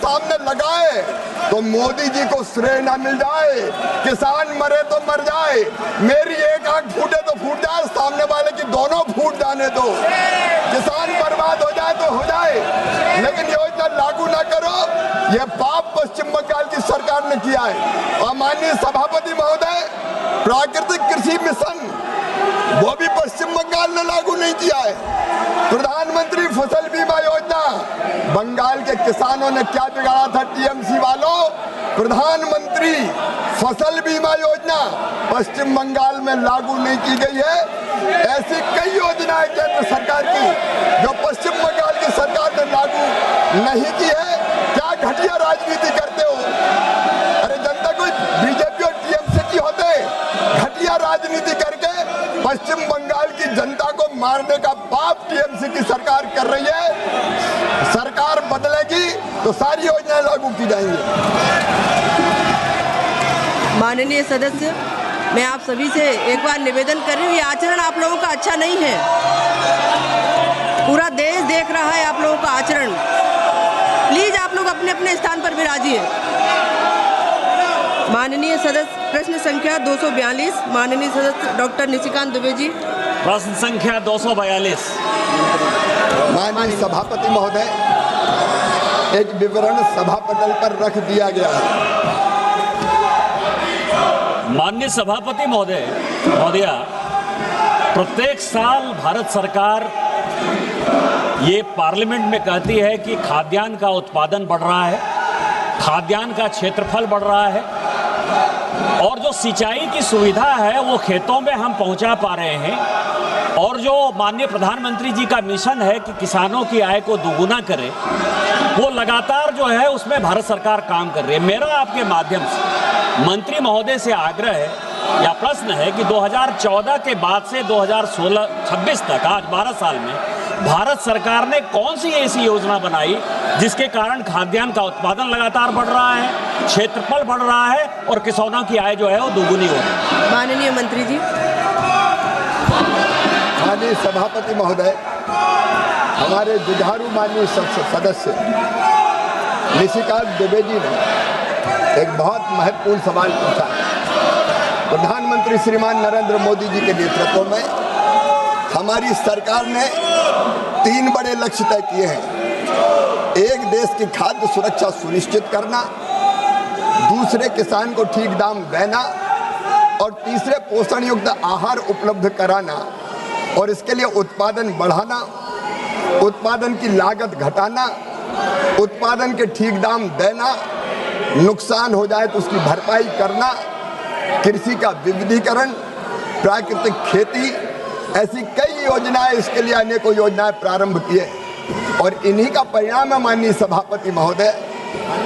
सामने लगाए तो मोदी जी को श्रेय ना मिल जाए, किसान मरे तो मर जाए, मेरी एक आंख फूटे तो फूट जाए, सामने वाले की दोनों फूट जाने दो, किसान बर्बाद हो जाए तो हो जाए, लेकिन योजना लागू ना करो, ये पाप पश्चिम बंगाल की सरकार ने किया है। और माननीय सभापति महोदय, प्राकृतिक कृषि मिशन वो भी पश्चिम बंगाल ने लागू नहीं किया है। प्रधानमंत्री फसल बीमा योजना, बंगाल के किसानों ने क्या बिगाड़ा था टीएमसी वालों? प्रधानमंत्री फसल बीमा योजना पश्चिम बंगाल में लागू नहीं की गई है। ऐसी कई योजनाएं केंद्र सरकार की जो पश्चिम बंगाल की सरकार ने लागू नहीं की है। क्या घटिया राजनीति करते हो? अरे जनता कोई बीजेपी और टीएमसी की होते, घटिया राजनीति करके पश्चिम बंगाल की जनता को मारने का पाप टीएमसी की सरकार कर रही है। सरकार बदलेगी तो सारी योजनाएं लागू की जाएंगी। माननीय सदस्य, मैं आप सभी से एक बार निवेदन कर रही हूँ, ये आचरण आप लोगों का अच्छा नहीं है। पूरा देश देख रहा है आप लोगों का आचरण। प्लीज आप लोग अपने अपने स्थान पर विराजिए। माननीय सदस्य, प्रश्न संख्या 242, माननीय सदस्य डॉक्टर निशिकांत दुबे जी। प्रश्न संख्या 242। माननीय सभापति महोदय, एक विवरण सभापटल पर रख दिया गया है। माननीय सभापति महोदया, प्रत्येक साल भारत सरकार ये पार्लियामेंट में कहती है कि खाद्यान्न का उत्पादन बढ़ रहा है, खाद्यान्न का क्षेत्रफल बढ़ रहा है और जो सिंचाई की सुविधा है वो खेतों में हम पहुंचा पा रहे हैं, और जो माननीय प्रधानमंत्री जी का मिशन है कि किसानों की आय को दोगुना करें, वो लगातार जो है उसमें भारत सरकार काम कर रही है। मेरा आपके माध्यम से मंत्री महोदय से आग्रह है या प्रश्न है कि 2014 के बाद से 2016-26 तक, आज 12 साल में भारत सरकार ने कौन सी ऐसी योजना बनाई जिसके कारण खाद्यान्न का उत्पादन लगातार बढ़ रहा है, क्षेत्रफल बढ़ रहा है और किसानों की आय जो है वो दोगुनी हो रही है? माननीय मंत्री जी। माननीय सभापति महोदय, हमारे जुझारू माननीय सदस्य निशिकांत दुबे जी ने एक बहुत महत्वपूर्ण सवाल पूछा। प्रधानमंत्री श्रीमान नरेंद्र मोदी जी के नेतृत्व में हमारी सरकार ने 3 बड़े लक्ष्य तय किए हैं। एक, देश की खाद्य सुरक्षा सुनिश्चित करना, दूसरे, किसान को ठीक दाम देना और तीसरे, पोषण युक्त आहार उपलब्ध कराना और इसके लिए उत्पादन बढ़ाना, उत्पादन की लागत घटाना, उत्पादन के ठीक दाम देना, नुकसान हो जाए तो उसकी भरपाई करना, कृषि का विविधीकरण, प्राकृतिक खेती, ऐसी कई योजनाएं, इसके लिए अनेकों योजनाएं प्रारंभ किए और इन्हीं का परिणाम है माननीय सभापति महोदय।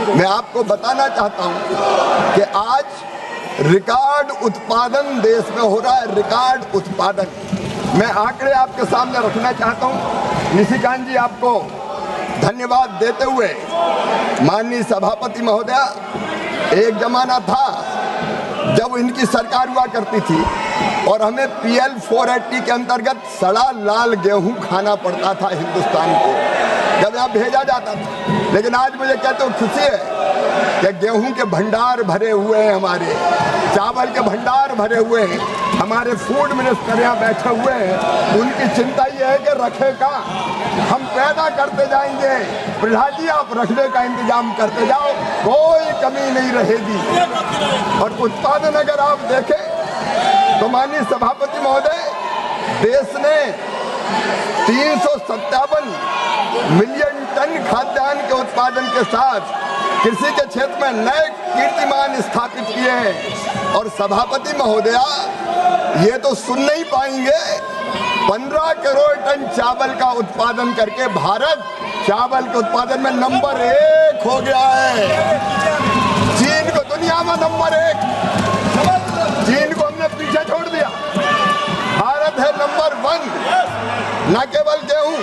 मैं आपको बताना चाहता हूं कि आज रिकॉर्ड उत्पादन देश में हो रहा है, रिकॉर्ड उत्पादन। मैं आंकड़े आपके सामने रखना चाहता हूं। निशिकांत जी, आपको धन्यवाद देते हुए माननीय सभापति महोदय, एक जमाना था जब इनकी सरकार हुआ करती थी और हमें PL 480 के अंतर्गत सड़ा लाल गेहूं खाना पड़ता था हिंदुस्तान को, जब यहाँ भेजा जाता था। लेकिन आज मुझे कहते हो खुशी है कि गेहूं के भंडार भरे हुए हैं, हमारे चावल के भंडार भरे हुए हैं, हमारे फूड मिनिस्टर यहाँ बैठे हुए हैं। उनकी चिंता ये है कि रखे का, हम पैदा करते जाएंगे, प्रहलाद जी आप रखने का इंतजाम करते जाओ, कोई कमी नहीं रहेगी। और उत्पादन अगर आप देखें तो माननीय सभापति महोदय, देश ने 357 मिलियन टन खाद्यान्न के उत्पादन के साथ कृषि के क्षेत्र में नए कीर्तिमान स्थापित किए हैं। और सभापति महोदया, ये तो सुन नहीं पाएंगे, 15 करोड़ टन चावल का उत्पादन करके भारत चावल के उत्पादन में नंबर 1 हो गया है। चीन को दुनिया में नंबर 1, चीन को हमने पीछे छोड़ दिया। भारत है नंबर 1, न केवल गेहूं,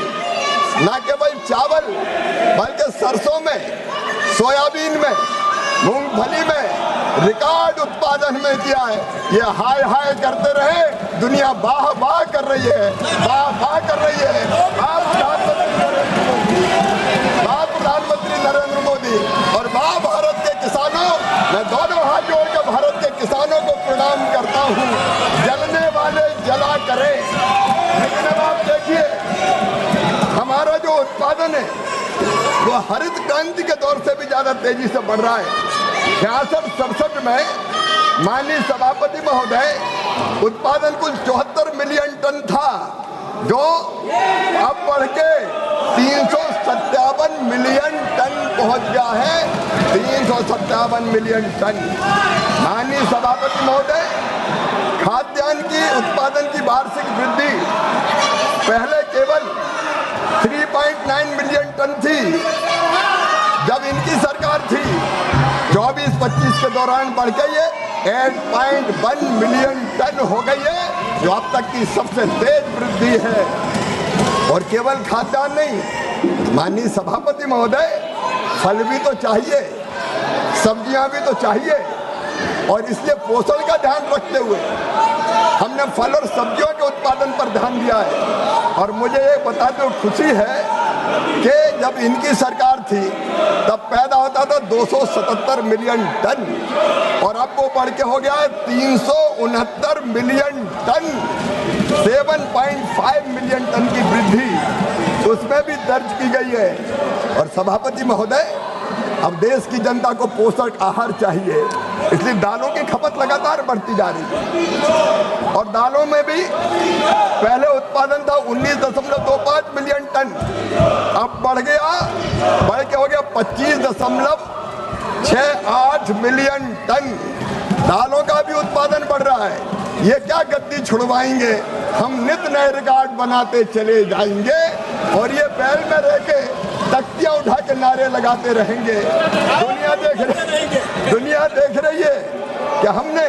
न केवल चावल, बल्कि सरसों में, सोयाबीन में, मूंगफली में रिकॉर्ड उत्पादन में किया है। ये हाय हाय करते रहे, दुनिया वाह वाह कर रही है, वाह वाह कर रही है। आप प्रधानमंत्री नरेंद्र मोदी, और वाह भारत के किसानों, मैं दोनों हाथ जोड़कर भारत के किसानों को प्रणाम करता हूँ। जलने वाले जला करें। लेकिन अब आप देखिए हमारा जो उत्पादन है वो हरित क्रांति के दौर से भी ज्यादा तेजी से बढ़ रहा है। 66-67 में माननीय सभापति महोदय उत्पादन कुल 74 मिलियन टन था, जो अब बढ़ के 357 मिलियन टन पहुंच गया है। 357 मिलियन टन। माननीय सभापति महोदय, खाद्यान्न की उत्पादन की वार्षिक वृद्धि पहले केवल 3.9 मिलियन टन थी जब इनकी सरकार थी। 24-25 के दौरान बढ़ के ये 8.1 मिलियन टन हो गई है, जो अब तक की सबसे तेज वृद्धि है। और केवल खाद्यान्न नहीं, माननीय सभापति महोदय, फल भी तो चाहिए, सब्जियां भी तो चाहिए, और इसलिए पोषण का ध्यान रखते हुए हमने फल और सब्जियों के उत्पादन पर ध्यान दिया है। और मुझे ये बताते हुए खुशी है कि जब इनकी सरकार थी तब पैदा होता था 277 मिलियन टन, और अब वो बढ़ के हो गया है 369 मिलियन टन। 7.5 मिलियन टन की वृद्धि उसमें भी दर्ज की गई है। और सभापति महोदय, अब देश की जनता को पोषक आहार चाहिए, इसलिए दालों की खपत लगातार बढ़ती जा रही है। और दालों में भी पहले उत्पादन था 19.25 मिलियन टन, अब बढ़ के हो गया 25.68 मिलियन टन। दालों का भी उत्पादन बढ़ रहा है। ये क्या गद्दी छुड़वाएंगे, हम नित नए रिकॉर्ड बनाते चले जाएंगे और ये बैल में रह के तख्तियां उठा के नारे लगाते रहेंगे। दुनिया देख रही है कि हमने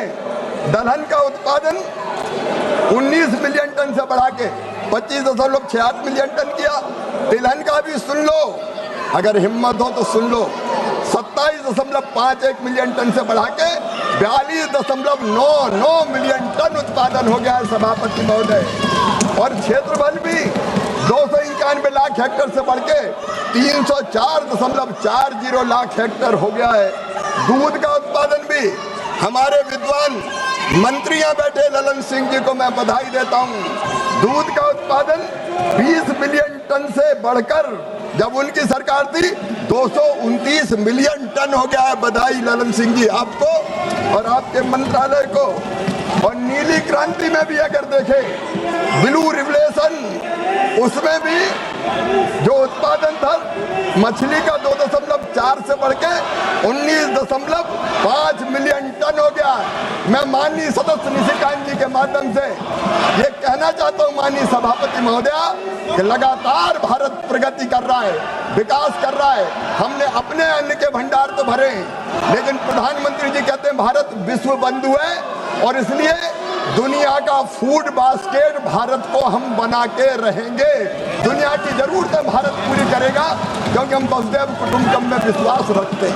दलहन का उत्पादन 19 मिलियन टन से बढ़ा के 25.68 मिलियन टन किया। तिलहन का भी सुन लो, अगर हिम्मत हो तो सुन लो, 27.51 मिलियन टन से बढ़ा के 42.99 मिलियन टन उत्पादन हो गया है सभापति महोदय। और क्षेत्रफल भी 291 लाख हेक्टेयर से बढ़ के 304.40 लाख हेक्टेयर हो गया है। दूध का उत्पादन भी हमारे विद्वान मंत्री यहाँ बैठे ललन सिंह जी को मैं बधाई देता हूँ। दूध का उत्पादन 20 मिलियन टन से बढ़कर जब उनकी सरकार थी 229 मिलियन टन हो गया है। बधाई ललन सिंह जी आपको और आपके मंत्रालय को। और नीली क्रांति में भी अगर देखें, ब्लू रिवोल्यूशन, उसमें भी जो उत्पादन था मछली का 2.4 से बढ़ के 19.5 मिलियन टन हो गया। मैं माननीय सदस्य निशिकांत जी के माध्यम से ये कहना चाहता हूँ माननीय सभापति महोदया कि लगातार भारत प्रगति कर रहा है, विकास कर रहा है। हमने अपने अन्न के भंडार तो भरे, लेकिन प्रधानमंत्री जी कहते हैं भारत विश्व बंधु है, और इसलिए दुनिया का फूड बास्केट भारत को हम बना के रहेंगे। दुनिया की जरूरतें भारत पूरी करेगा, क्योंकि हम वसुधैव कुटुंबकम में विश्वास रखते हैं।